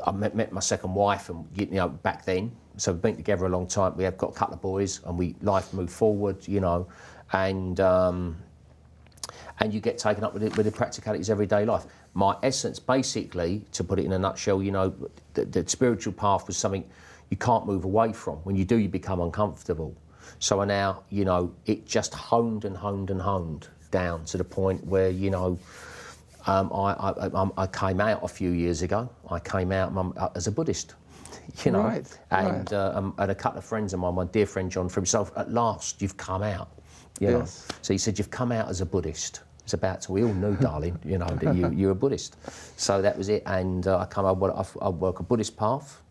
I met my second wife, and you know, back then, so we've been together a long time. We have got a couple of boys, and life moved forward, you know, and you get taken up with the practicalities of everyday life. My essence, basically, to put it in a nutshell, you know, the spiritual path was something you can't move away from. When you do, you become uncomfortable. So now, you know, it just honed and honed and honed down to the point where, you know, I came out a few years ago. I came out as a Buddhist, you know, and a couple of friends of mine, my dear friend John, for himself, at last you've come out, you know. So he said, you've come out as a Buddhist. It's about to, we all knew, darling, you know, that you're a Buddhist. So that was it, and I work a Buddhist path.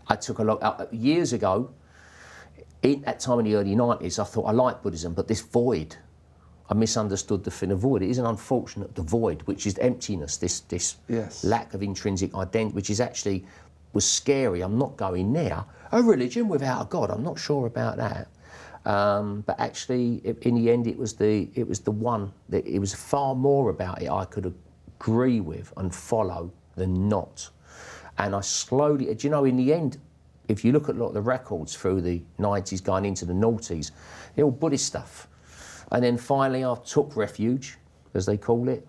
I took a lot, years ago, at that time in the early 90s, I thought I liked Buddhism, but this void, I misunderstood the thing of void. It is an unfortunate, the void, which is emptiness, this lack of intrinsic identity, which is actually, was scary. I'm not going there. A religion without a God, I'm not sure about that. But actually, in the end, it was the one, that it was far more about it I could agree with and follow than not. And I slowly, do you know, in the end, if you look at a lot of the records through the 90s going into the noughties, they're all Buddhist stuff. And then finally I took refuge, as they call it,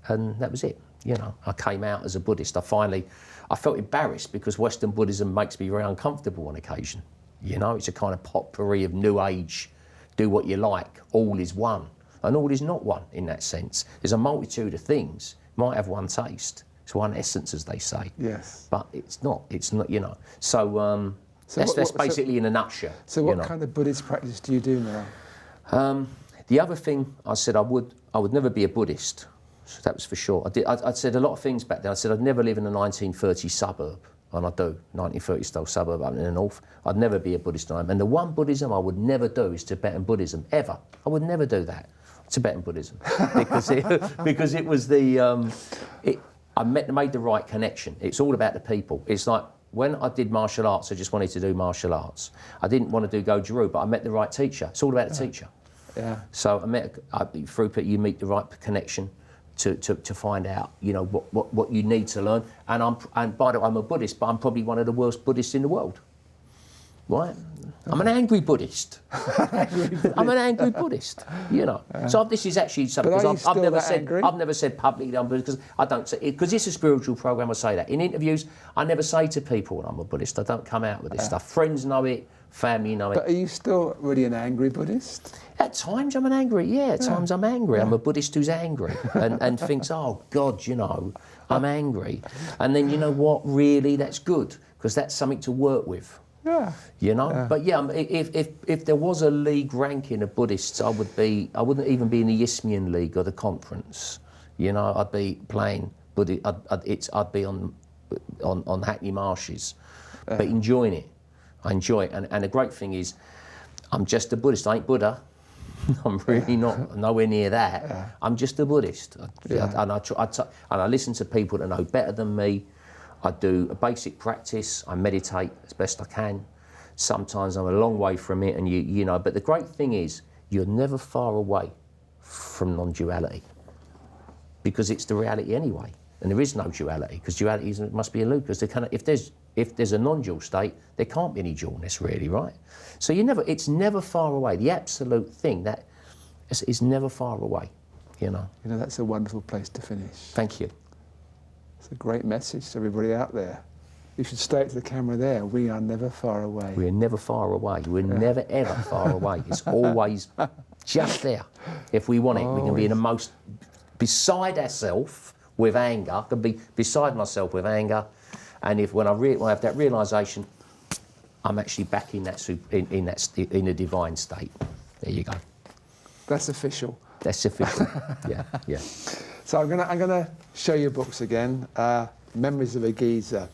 and that was it. You know, I came out as a Buddhist. I felt embarrassed because Western Buddhism makes me very uncomfortable on occasion. You know, it's a kind of potpourri of new age, do what you like, all is one. And all is not one in that sense. There's a multitude of things, might have one taste. It's one essence, as they say. Yes. But it's not, you know. So, that's basically in a nutshell. So what kind of Buddhist practice do you do now? The other thing I said I would never be a Buddhist. So that was for sure. I said a lot of things back then. I said I'd never live in a 1930s suburb, and I do, 1930s style suburb up in the north. I'd never be a Buddhist. And the one Buddhism I would never do is Tibetan Buddhism, ever. I would never do that, Tibetan Buddhism, because it was I made the right connection. It's all about the people. It's like when I did martial arts, I just wanted to do martial arts. I didn't want to do Goju-Ryu, but I met the right teacher. It's all about the teacher. Yeah. So through it, you meet the right connection to find out, you know, what you need to learn. And by the way, I'm a Buddhist, but I'm probably one of the worst Buddhists in the world. Right? I'm an angry Buddhist. I'm an angry Buddhist, you know. So this is actually something, because I've never said publicly I'm Buddhist, because I don't say it, because it's a spiritual program. I say that in interviews. I never say to people I'm a Buddhist. I don't come out with this stuff. Friends know it, family know it. But are you still really an angry Buddhist? At times I'm an angry, at times I'm angry. I'm a Buddhist who's angry and thinks, oh God, you know, I'm angry. And then, you know what, really, that's good, because that's something to work with. Yeah. You know? But yeah, if there was a league ranking of Buddhists, I wouldn't even be in the Isthmian League or the conference. You know, I'd be playing I'd be on Hackney Marshes, but enjoying it. I enjoy it. And the great thing is, I'm just a Buddhist. I ain't Buddha. I'm really not nowhere near that. Yeah. I'm just a Buddhist. And I listen to people that know better than me. I do a basic practice. I meditate as best I can. Sometimes I'm a long way from it, and you know. But the great thing is, you're never far away from non-duality, because it's the reality anyway. And there is no duality, because duality must be a loop, because if there's a non-dual state, there can't be any dualness really, right? So it's never far away. The absolute thing that is never far away, you know. You know, that's a wonderful place to finish. Thank you. It's a great message to everybody out there. You should state to the camera there, we are never far away. We're never far away. We're never ever far away. It's always just there. If we want it, we can be in the most beside ourselves with anger. I can be beside myself with anger, and when I have that realization, I'm actually back in in a divine state. There you go. That's official. That's official. Yeah, yeah. So I'm gonna show you books again. Memories of a Geezer.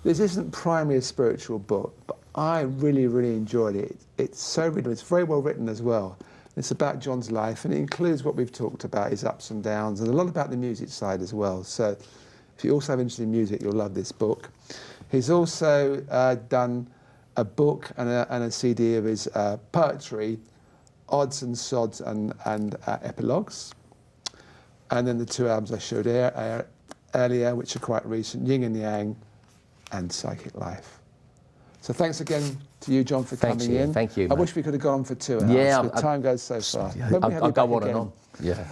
This isn't primarily a spiritual book, but I really, really enjoyed it. It's so written. It's very well written as well. It's about John's life, and it includes what we've talked about, his ups and downs, and a lot about the music side as well. So if you also have interest in music, you'll love this book. He's also done a book and a CD of his poetry, Odds and Sods and Epilogues. And then the 2 albums I showed earlier, which are quite recent, Yin and Yang and Psychic Life. So thanks again to you, John, for coming in. Thank you, I mate. wish we could have gone on for 2 hours. Yeah, but time goes so fast. I'll go on and on. Yeah.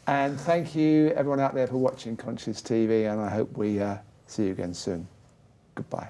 And thank you, everyone out there, for watching Conscious TV, and I hope we see you again soon. Goodbye.